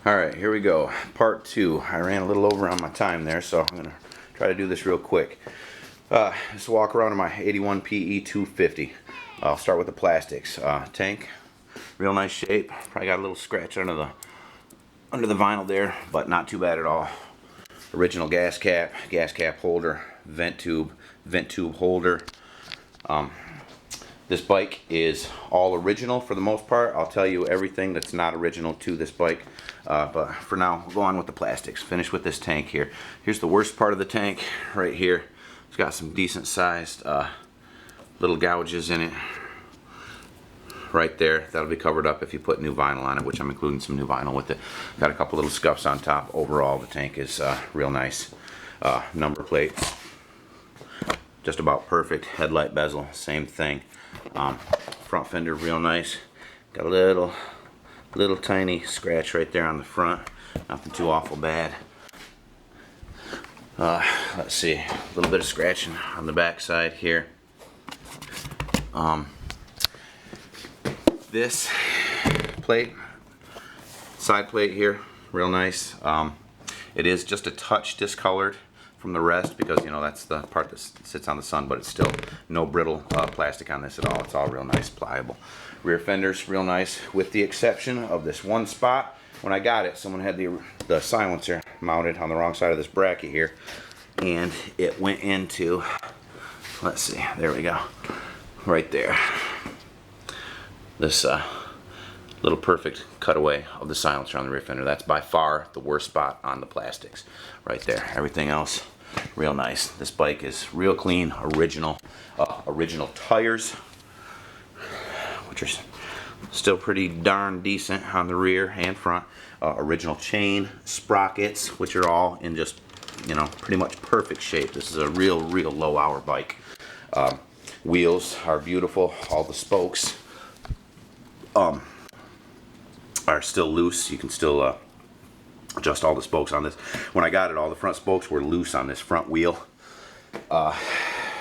Alright, here we go. Part 2. I ran a little over on my time there, so I'm going to try to do this real quick. Just walk around in my 81 PE250. I'll start with the plastics. Tank, real nice shape. Probably got a little scratch under the vinyl there, but not too bad at all. Original gas cap holder, vent tube holder. This bike is all original for the most part. I'll tell you everything that's not original to this bike. But for now, we'll go on with the plastics. Finish with this tank here. Here's the worst part of the tank right here. It's got some decent sized little gouges in it. Right there. That'll be covered up if you put new vinyl on it, which I'm including some new vinyl with it. Got a couple little scuffs on top. Overall, the tank is real nice. Number plates, just about perfect. Headlight bezel, same thing. Front fender, real nice. Got a little tiny scratch right there on the front. Nothing too awful bad. Let's see, a little bit of scratching on the back side here. This plate, side plate here, real nice. It is just a touch discolored from the rest because, you know, that's the part that sits on the sun, but it's still no brittle plastic on this at all. It's all real nice, pliable. Rear fender's real nice, with the exception of this one spot. When I got it, someone had the silencer mounted on the wrong side of this bracket here, and it went into, let's see, there we go, right there. This little perfect cutaway of the silencer on the rear fender. That's by far the worst spot on the plastics, right there. Everything else, real nice. This bike is real clean, original tires, which are still pretty darn decent on the rear and front. Original chain, sprockets, which are all in just, you know, pretty much perfect shape. This is a real low hour bike. Wheels are beautiful. All the spokes are still loose. You can still adjust all the spokes on this. When I got it, all the front spokes were loose on this front wheel.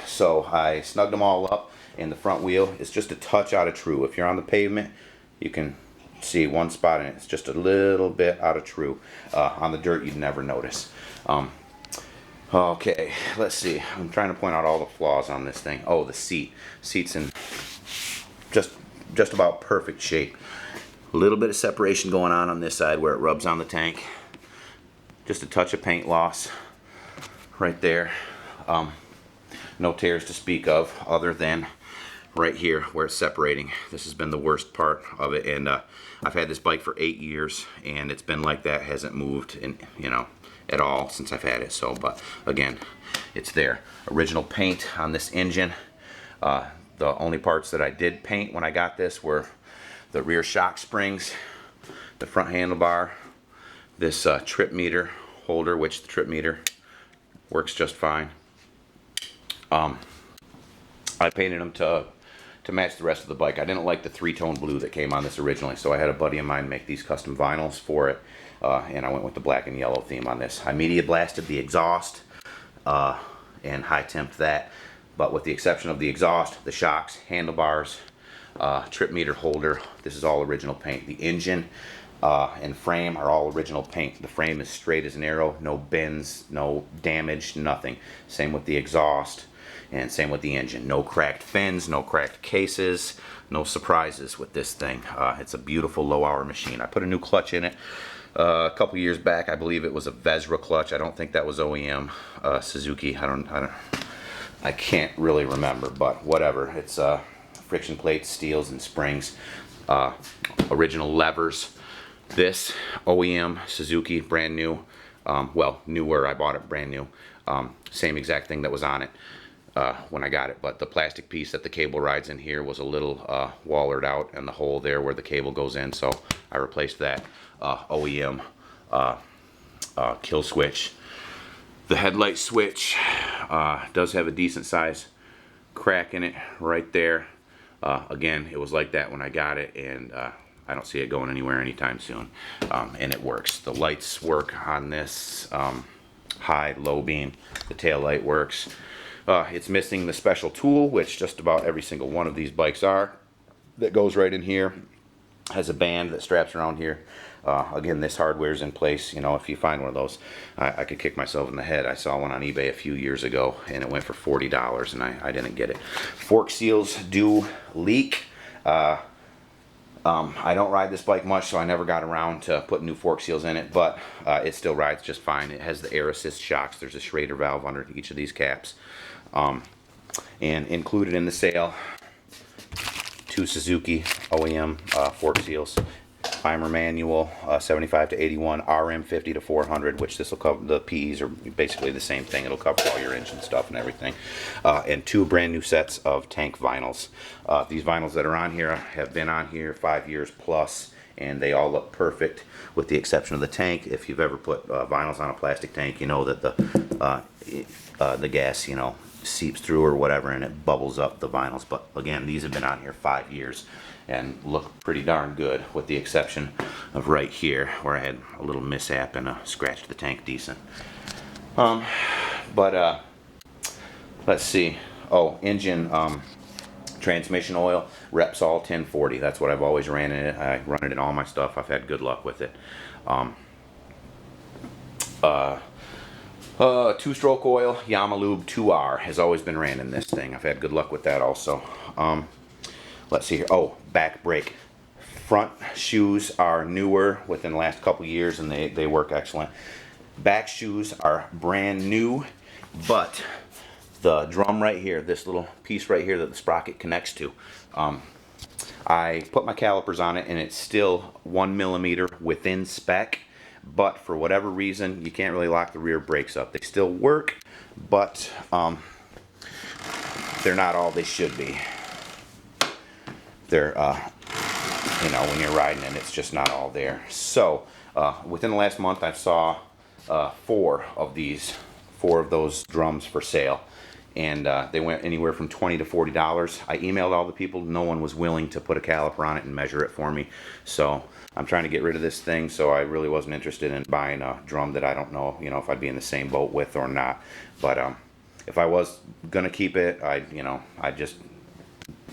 So I snugged them all up, and the front wheel is just a touch out of true. If you're on the pavement, you can see one spot in it. It's just a little bit out of true. On the dirt, you'd never notice. Okay, let's see. I'm trying to point out all the flaws on this thing. Oh, the seat's in just about perfect shape. A little bit of separation going on this side where it rubs on the tank. Just a touch of paint loss right there. No tears to speak of, other than right here where it's separating. This has been the worst part of it, and I've had this bike for 8 years, and it's been like that. Hasn't moved in, you know, at all since I've had it. So, but again, it's there. Original paint on this engine. The only parts that I did paint when I got this were the rear shock springs, the front handlebar, this trip meter holder, which the trip meter works just fine. I painted them to match the rest of the bike. I didn't like the three-tone blue that came on this originally, so I had a buddy of mine make these custom vinyls for it, and I went with the black and yellow theme on this. I media blasted the exhaust and high temped that, but with the exception of the exhaust, the shocks, handlebars, trip meter holder, this is all original paint. The engine and frame are all original paint. The frame is straight as an arrow, no bends, no damage, nothing. Same with the exhaust, and same with the engine. No cracked fins, no cracked cases, no surprises with this thing. It's a beautiful low hour machine. I put a new clutch in it a couple years back. I believe it was a Vesra clutch. I don't think that was OEM. Suzuki, I can't really remember, but whatever. It's friction plates, steels, and springs. Original levers. This OEM Suzuki, brand new. Well, newer. I bought it brand new. Same exact thing that was on it when I got it, but the plastic piece that the cable rides in here was a little wallered out, and the hole there where the cable goes in, so I replaced that. OEM kill switch. The headlight switch does have a decent size crack in it right there. Again, it was like that when I got it, and I don't see it going anywhere anytime soon. And it works. The lights work on this high, low beam. The tail light works. It's missing the special tool, which just about every single one of these bikes are. That goes right in here. Has a band that straps around here. Again, this hardware's in place. You know, if you find one of those, I could kick myself in the head. I saw one on eBay a few years ago, and it went for $40, and I didn't get it. Fork seals do leak. I don't ride this bike much, so I never got around to putting new fork seals in it, but it still rides just fine. It has the air assist shocks. There's a Schrader valve under each of these caps. And included in the sale, 2 Suzuki OEM fork seals. Primer manual, 75 to 81, RM 50 to 400, which this will cover. The PEs are basically the same thing. It'll cover all your engine stuff and everything. And 2 brand new sets of tank vinyls. These vinyls that are on here have been on here 5 years plus, and they all look perfect with the exception of the tank. If you've ever put vinyls on a plastic tank, you know that the gas, you know, seeps through or whatever, and it bubbles up the vinyls. But again, these have been on here 5 years and look pretty darn good, with the exception of right here where I had a little mishap and scratched the tank decent. Let's see. Oh, engine transmission oil, Repsol 1040. That's what I've always ran in it. I run it in all my stuff. I've had good luck with it. 2-stroke oil, Yamalube 2R has always been ran in this thing. I've had good luck with that also. Let's see here. Oh, back brake. Front shoes are newer within the last couple years, and they work excellent. Back shoes are brand new, but the drum right here, this little piece right here that the sprocket connects to, I put my calipers on it, and it's still 1 millimeter within spec. But for whatever reason, you can't really lock the rear brakes up. They still work, but they're not all they should be. They're, you know, when you're riding it, it's just not all there. So within the last month, I saw 4 of those drums for sale, and they went anywhere from $20 to $40. I emailed all the people. No one was willing to put a caliper on it and measure it for me. So I'm trying to get rid of this thing, so I really wasn't interested in buying a drum that I don't know, you know, if I'd be in the same boat with or not. But if I was gonna keep it, I'd just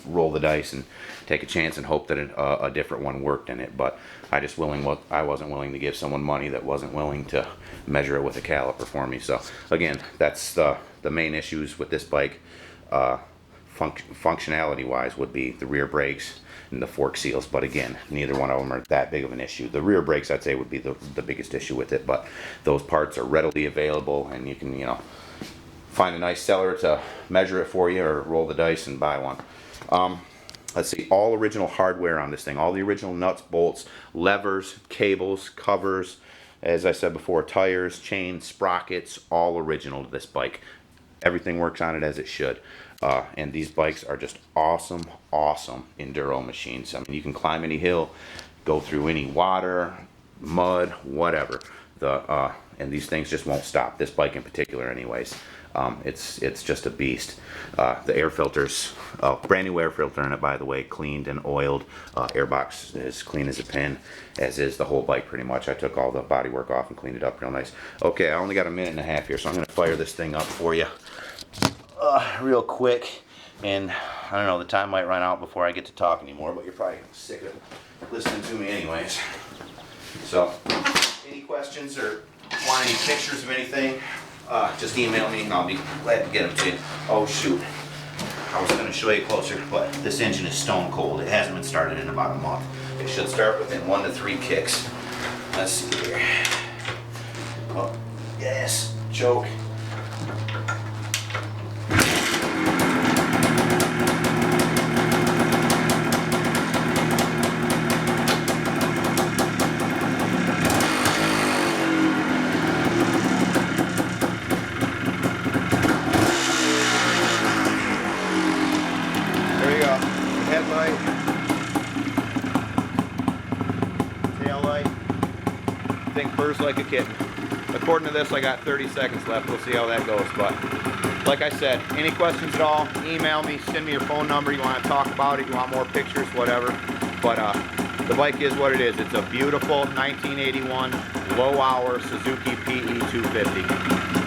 roll the dice and take a chance and hope that a different one worked in it. But I wasn't willing to give someone money that wasn't willing to measure it with a caliper for me. So again, that's the main issues with this bike. Functionality wise would be the rear brakes and the fork seals, but again, neither one of them are that big of an issue. The rear brakes, I'd say, would be the biggest issue with it, but those parts are readily available, and you can, you know, find a nice seller to measure it for you or roll the dice and buy one. Let's see, all original hardware on this thing, all the original nuts, bolts, levers, cables, covers, as I said before, tires, chains, sprockets, all original to this bike. Everything works on it as it should. And these bikes are just awesome, awesome enduro machines. I mean, you can climb any hill, go through any water, mud, whatever. And these things just won't stop. This bike in particular, anyways. It's just a beast. The air filters, brand new air filter in it, by the way, cleaned and oiled. Airbox is clean as a pin, as is the whole bike pretty much. I took all the bodywork off and cleaned it up real nice. Okay, I only got a minute and a half here, so I'm going to fire this thing up for you real quick. And I don't know, the time might run out before I get to talk anymore, but you're probably sick of listening to me anyways. So, any questions or want any pictures of anything, just email me and I'll be glad to get them to you. Oh shoot, I was going to show you closer, but this engine is stone cold. It hasn't been started in about a month. It should start within 1 to 3 kicks. Let's see here. Oh, yes, choke. Headlight, tail light, thing purrs like a kitten. According to this, I got 30 seconds left. We'll see how that goes. But like I said, any questions at all, email me, send me your phone number. You want to talk about it, you want more pictures, whatever. But the bike is what it is. It's a beautiful 1981 low-hour Suzuki PE250.